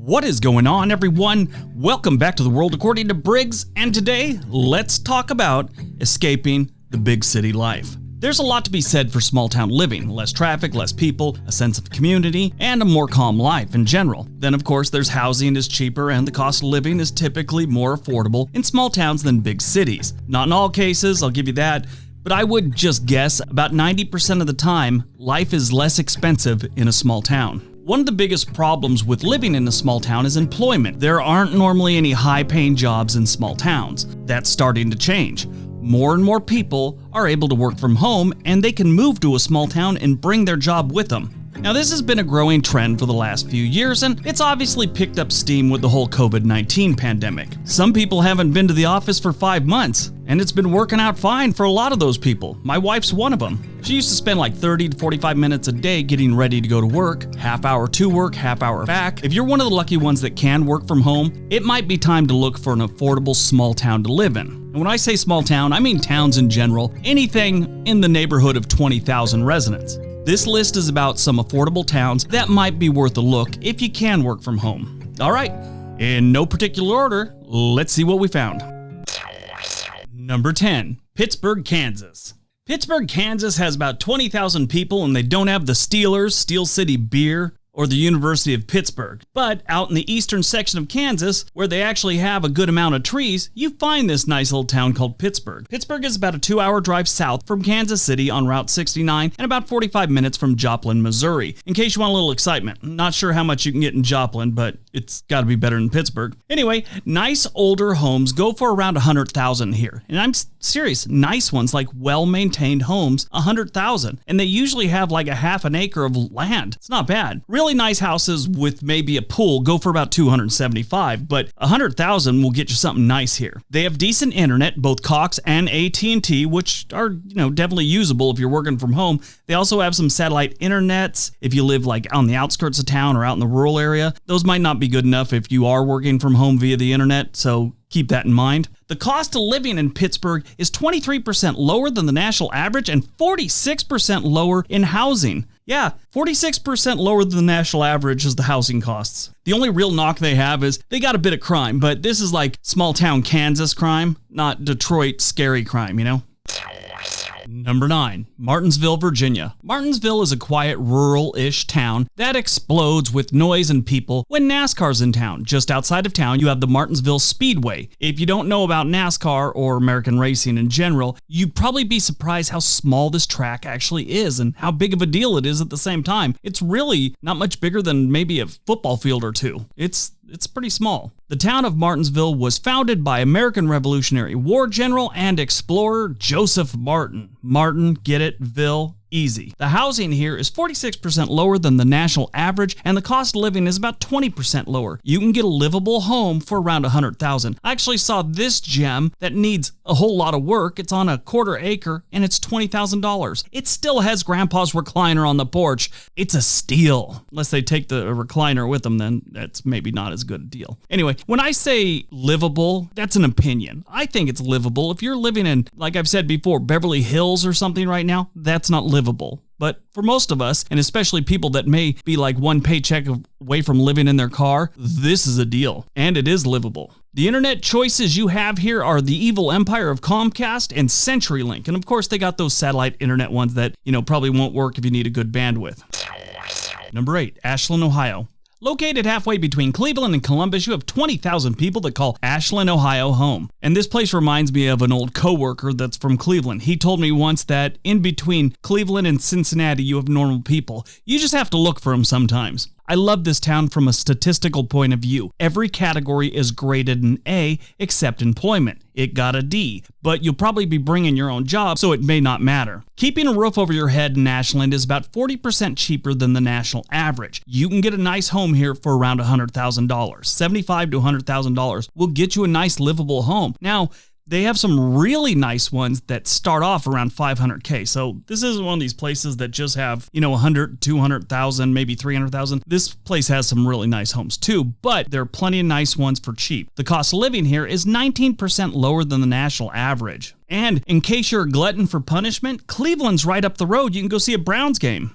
What is going on, everyone? Welcome back to the world according to Briggs, and today let's talk about escaping the big city life. There's a lot to be said for small town living: less traffic, less people, a sense of community, and a more calm life in general. Then of course there's housing is cheaper and the cost of living is typically more affordable in small towns than big cities. Not in all cases, I'll give you that, but I would just guess about 90% of the time, life is less expensive in a small town. One of the biggest problems with living in a small town is employment. There aren't normally any high-paying jobs in small towns. That's starting to change. More and more people are able to work from home, and they can move to a small town and bring their job with them. Now, this has been a growing trend for the last few years, and it's obviously picked up steam with the whole COVID-19 pandemic. Some people haven't been to the office for 5 months, and it's been working out fine for a lot of those people. My wife's one of them. She used to spend like 30 to 45 minutes a day getting ready to go to work, half hour to work, half hour back. If you're one of the lucky ones that can work from home, it might be time to look for an affordable small town to live in. And when I say small town, I mean towns in general, anything in the neighborhood of 20,000 residents. This list is about some affordable towns that might be worth a look if you can work from home. All right, in no particular order, let's see what we found. Number 10, Pittsburgh, Kansas. Pittsburgh, Kansas has about 20,000 people, and they don't have the Steelers, Steel City Beer, or the University of Pittsburgh. But out in the eastern section of Kansas, where they actually have a good amount of trees, you find this nice little town called Pittsburgh. Pittsburgh is about a 2-hour drive south from Kansas City on Route 69 and about 45 minutes from Joplin, Missouri. In case you want a little excitement, I'm not sure how much you can get in Joplin, but it's got to be better than Pittsburgh. Anyway, nice older homes go for around $100,000 here. And I'm serious, nice ones like well-maintained homes, $100,000. And they usually have like a half an acre of land. It's not bad. Really nice houses with maybe a pool go for about $275, but $100,000 will get you something nice here. They have decent internet, both Cox and AT&T, which are, definitely usable if you're working from home. They also have some satellite internets if you live like on the outskirts of town or out in the rural area. Those might not be good enough if you are working from home via the internet, so keep that in mind. The cost of living in Pittsburgh is 23% lower than the national average and 46% lower in housing. Yeah, 46% lower than the national average is the housing costs. The only real knock they have is they got a bit of crime, but this is like small town Kansas crime, not Detroit scary crime, Number 9, Martinsville, Virginia. Martinsville is a quiet, rural-ish town that explodes with noise and people when NASCAR's in town. Just outside of town, you have the Martinsville Speedway. If you don't know about NASCAR or American racing in general, you'd probably be surprised how small this track actually is and how big of a deal it is at the same time. It's really not much bigger than maybe a football field or two. It's pretty small. The town of Martinsville was founded by American Revolutionary War general and explorer Joseph Martin. Martin, get it, Ville, easy. The housing here is 46% lower than the national average, and the cost of living is about 20% lower. You can get a livable home for around $100,000. I actually saw this gem that needs a whole lot of work. It's on a 1/4 acre, and it's $20,000. It still has Grandpa's recliner on the porch. It's a steal. Unless they take the recliner with them, then that's maybe not as good a deal. Anyway, when I say livable, that's an opinion. I think it's livable. If you're living in, like I've said before, Beverly Hills or something right now, that's not livable. But for most of us, and especially people that may be like one paycheck away from living in their car, this is a deal, and it is livable. The internet choices you have here are the evil empire of Comcast and CenturyLink, and of course they got those satellite internet ones that, probably won't work if you need a good bandwidth. Number 8, Ashland, Ohio. Located halfway between Cleveland and Columbus, you have 20,000 people that call Ashland, Ohio home. And this place reminds me of an old coworker that's from Cleveland. He told me once that in between Cleveland and Cincinnati, you have normal people. You just have to look for them sometimes. I love this town from a statistical point of view. Every category is graded an A except employment. It got a D, but you'll probably be bringing your own job, so it may not matter. Keeping a roof over your head in Ashland is about 40% cheaper than the national average. You can get a nice home here for around $100,000. $75,000 to $100,000 will get you a nice livable home. Now, they have some really nice ones that start off around $500K. So this isn't one of these places that just have, 100, 200,000, maybe 300,000. This place has some really nice homes too, but there are plenty of nice ones for cheap. The cost of living here is 19% lower than the national average. And in case you're a glutton for punishment, Cleveland's right up the road. You can go see a Browns game.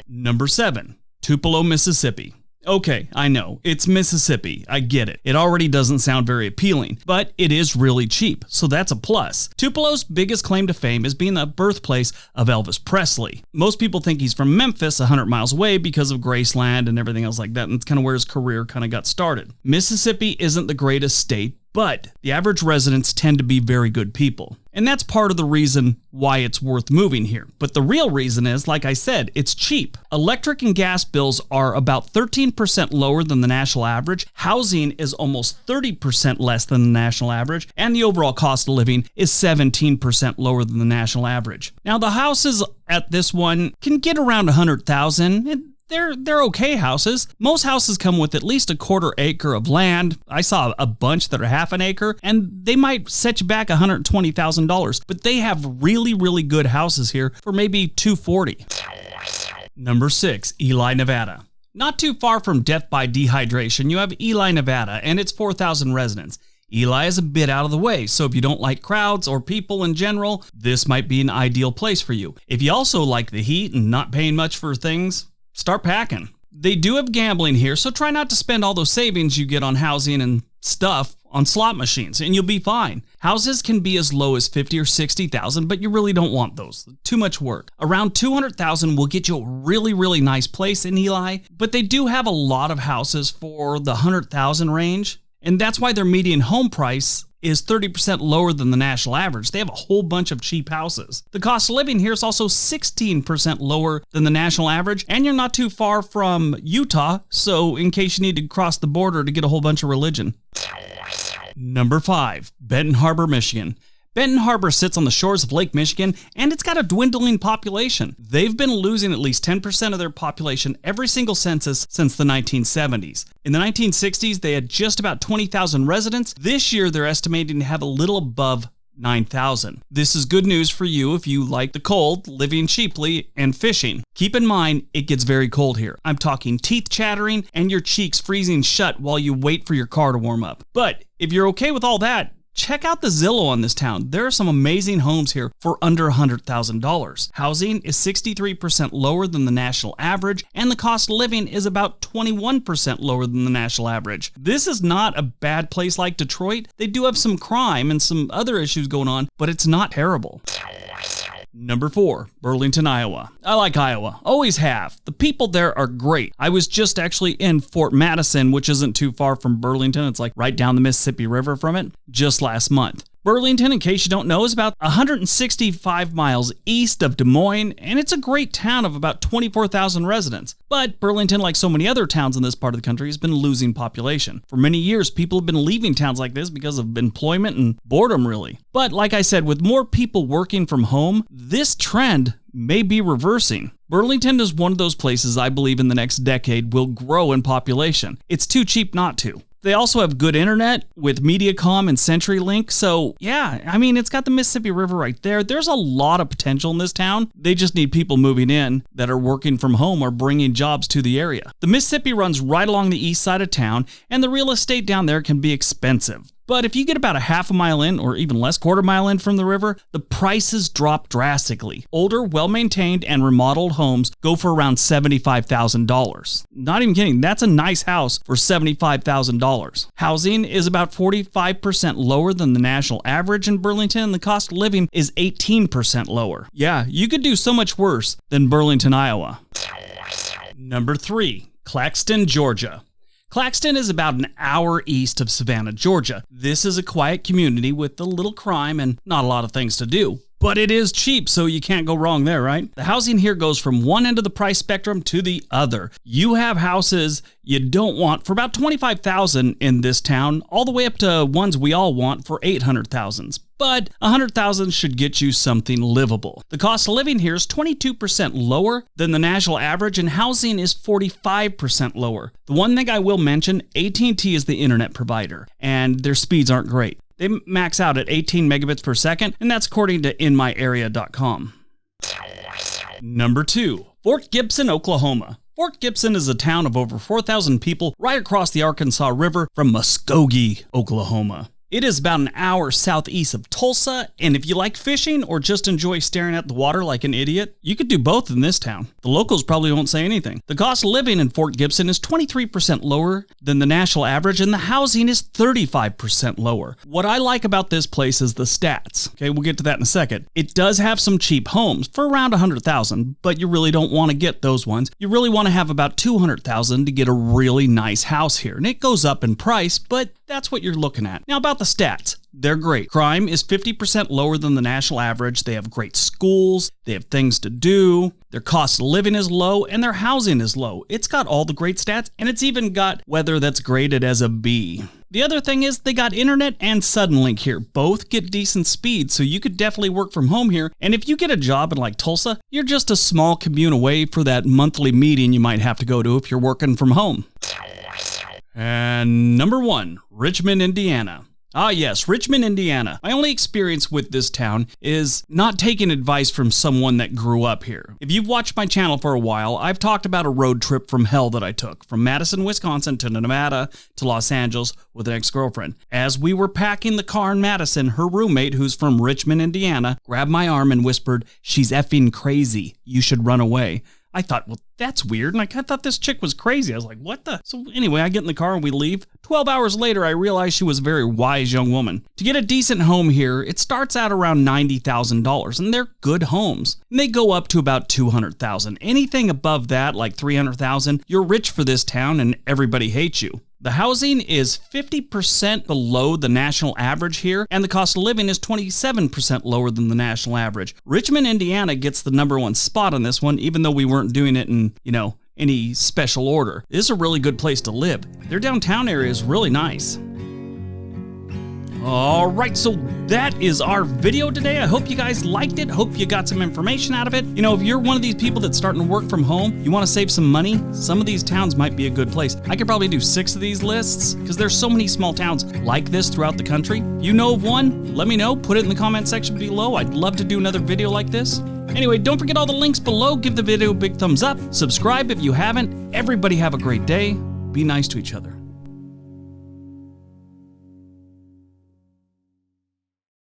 Number 7, Tupelo, Mississippi. Okay, I know, it's Mississippi, I get it. It already doesn't sound very appealing, but it is really cheap, so that's a plus. Tupelo's biggest claim to fame is being the birthplace of Elvis Presley. Most people think he's from Memphis, 100 miles away because of Graceland and everything else like that, and it's kind of where his career kind of got started. Mississippi isn't the greatest state, but the average residents tend to be very good people. And that's part of the reason why it's worth moving here. But the real reason is, like I said, it's cheap. Electric and gas bills are about 13% lower than the national average. Housing is almost 30% less than the national average. And the overall cost of living is 17% lower than the national average. Now, the houses at this one can get around $100,000. They're okay houses. Most houses come with at least a quarter acre of land. I saw a bunch that are half an acre, and they might set you back $120,000. But they have really, really good houses here for maybe $240,000. Number 6, Eli, Nevada. Not too far from death by dehydration, you have Eli, Nevada, and it's 4,000 residents. Eli is a bit out of the way, so if you don't like crowds or people in general, this might be an ideal place for you. If you also like the heat and not paying much for things, start packing. They do have gambling here, so try not to spend all those savings you get on housing and stuff on slot machines, and you'll be fine. Houses can be as low as $50,000 or $60,000, but you really don't want those. Too much work. Around $200,000 will get you a really, really nice place in Eli, but they do have a lot of houses for the $100,000 range, and that's why their median home price is 30% lower than the national average. They have a whole bunch of cheap houses. The cost of living here is also 16% lower than the national average, and you're not too far from Utah, so in case you need to cross the border to get a whole bunch of religion. Number 5, Benton Harbor, Michigan. Benton Harbor sits on the shores of Lake Michigan, and it's got a dwindling population. They've been losing at least 10% of their population every single census since the 1970s. In the 1960s, they had just about 20,000 residents. This year, they're estimating to have a little above 9,000. This is good news for you if you like the cold, living cheaply, and fishing. Keep in mind, it gets very cold here. I'm talking teeth chattering and your cheeks freezing shut while you wait for your car to warm up. But if you're okay with all that, check out the Zillow on this town. There are some amazing homes here for under $100,000. Housing is 63% lower than the national average, and the cost of living is about 21% lower than the national average. This is not a bad place like Detroit. They do have some crime and some other issues going on, but it's not terrible. Number 4, Burlington, Iowa. I like Iowa, always have. The people there are great. I was just actually in Fort Madison, which isn't too far from Burlington. It's like right down the Mississippi River from it, just last month. Burlington, in case you don't know, is about 165 miles east of Des Moines, and it's a great town of about 24,000 residents. But Burlington, like so many other towns in this part of the country, has been losing population. For many years, people have been leaving towns like this because of employment and boredom, really. But like I said, with more people working from home, this trend may be reversing. Burlington is one of those places I believe in the next decade will grow in population. It's too cheap not to. They also have good internet with Mediacom and CenturyLink, so yeah, I mean, it's got the Mississippi River right there. There's a lot of potential in this town. They just need people moving in that are working from home or bringing jobs to the area. The Mississippi runs right along the east side of town, and the real estate down there can be expensive. But if you get about a half a mile in, or even less, quarter mile in from the river, the prices drop drastically. Older, well-maintained, and remodeled homes go for around $75,000. Not even kidding, that's a nice house for $75,000. Housing is about 45% lower than the national average in Burlington, and the cost of living is 18% lower. Yeah, you could do so much worse than Burlington, Iowa. Number 3, Claxton, Georgia. Claxton is about an hour east of Savannah, Georgia. This is a quiet community with a little crime and not a lot of things to do. But it is cheap, so you can't go wrong there, right? The housing here goes from one end of the price spectrum to the other. You have houses you don't want for about $25,000 in this town, all the way up to ones we all want for $800,000. But $100,000 should get you something livable. The cost of living here is 22% lower than the national average, and housing is 45% lower. The one thing I will mention, AT&T is the internet provider, and their speeds aren't great. They max out at 18 megabits per second, and that's according to InMyArea.com. Number 2, Fort Gibson, Oklahoma. Fort Gibson is a town of over 4,000 people right across the Arkansas River from Muskogee, Oklahoma. It is about an hour southeast of Tulsa, and if you like fishing or just enjoy staring at the water like an idiot, you could do both in this town. The locals probably won't say anything. The cost of living in Fort Gibson is 23% lower than the national average, and the housing is 35% lower. What I like about this place is the stats. Okay, we'll get to that in a second. It does have some cheap homes for around $100,000, but you really don't want to get those ones. You really want to have about $200,000 to get a really nice house here, and it goes up in price, but that's what you're looking at. Now about the stats, they're great. Crime is 50% lower than the national average. They have great schools. They have things to do. Their cost of living is low and their housing is low. It's got all the great stats, and it's even got weather that's graded as a B. The other thing is they got internet and Suddenlink here. Both get decent speed, so you could definitely work from home here. And if you get a job in like Tulsa, you're just a small commute away for that monthly meeting you might have to go to if you're working from home. And number 1, Richmond, Indiana. Ah yes, Richmond, Indiana. My only experience with this town is not taking advice from someone that grew up here. If you've watched my channel for a while, I've talked about a road trip from hell that I took from Madison, Wisconsin to Nevada to Los Angeles with an ex-girlfriend. As we were packing the car in Madison, her roommate, who's from Richmond, Indiana, grabbed my arm and whispered, "She's effing crazy. You should run away." I thought, well, that's weird. And I thought this chick was crazy. I was like, what the? So anyway, I get in the car and we leave. 12 hours later, I realized she was a very wise young woman. To get a decent home here, it starts out around $90,000, and they're good homes. And they go up to about $200,000. Anything above that, like $300,000, you're rich for this town and everybody hates you. The housing is 50% below the national average here, and the cost of living is 27% lower than the national average. Richmond, Indiana gets the number 1 spot on this one, even though we weren't doing it in, any special order. This is a really good place to live. Their downtown area is really nice. All right, so that is our video today. I hope you guys liked it. Hope you got some information out of it. If you're one of these people that's starting to work from home, you want to save some money, some of these towns might be a good place. I could probably do 6 of these lists because there's so many small towns like this throughout the country. If you know of one, let me know. Put it in the comment section below. I'd love to do another video like this. Anyway, don't forget all the links below. Give the video a big thumbs up. Subscribe if you haven't. Everybody have a great day. Be nice to each other.